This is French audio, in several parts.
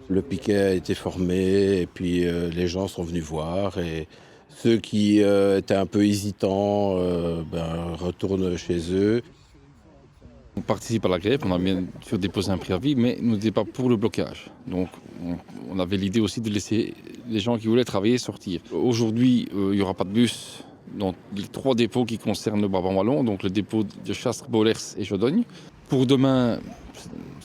Le piquet a été formé et puis les gens sont venus voir et ceux qui étaient un peu hésitants retournent chez eux. On participe à la grève, on a bien sûr déposé un préavis, mais nous n'étions pas pour le blocage. Donc on avait l'idée aussi de laisser les gens qui voulaient travailler sortir. Aujourd'hui, il n'y aura pas de bus dans les 3 dépôts qui concernent le Brabant wallon, donc le dépôt de Chastres, Bollers et Jodogne. Pour demain,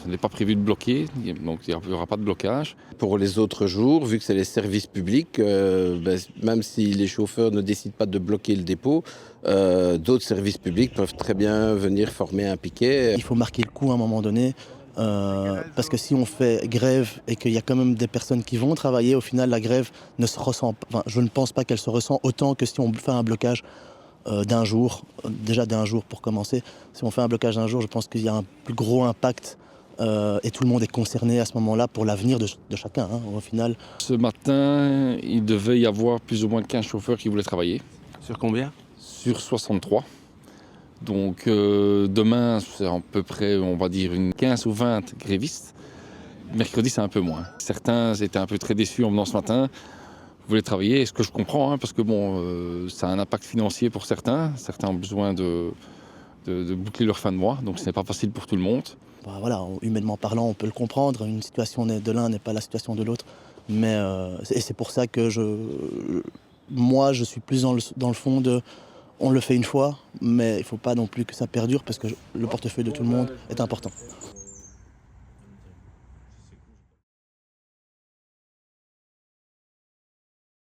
ce n'est pas prévu de bloquer, donc il n'y aura pas de blocage. Pour les autres jours, vu que c'est les services publics, même si les chauffeurs ne décident pas de bloquer le dépôt, d'autres services publics peuvent très bien venir former un piquet. Il faut marquer le coup à un moment donné, parce que si on fait grève et qu'il y a quand même des personnes qui vont travailler, au final la grève ne se ressent pas, enfin, je ne pense pas qu'elle se ressent autant que si on fait un blocage d'un jour, déjà d'un jour pour commencer. Si on fait un blocage d'un jour, je pense qu'il y a un plus gros impact et tout le monde est concerné à ce moment-là pour l'avenir de chacun, hein, au final. Ce matin, il devait y avoir plus ou moins 15 chauffeurs qui voulaient travailler. Sur combien? Sur 63. Donc demain, c'est à peu près, on va dire, une 15 ou 20 grévistes. Mercredi, c'est un peu moins. Certains étaient un peu très déçus en venant ce matin, voulaient travailler, ce que je comprends, hein, parce que ça a un impact financier pour certains. Certains ont besoin de boucler leur fin de mois, donc ce n'est pas facile pour tout le monde. Bah, voilà, humainement parlant, on peut le comprendre. Une situation de l'un n'est pas la situation de l'autre. Mais et c'est pour ça que moi, je suis plus dans le fond de... On le fait une fois, mais il ne faut pas non plus que ça perdure parce que le portefeuille de tout le monde est important.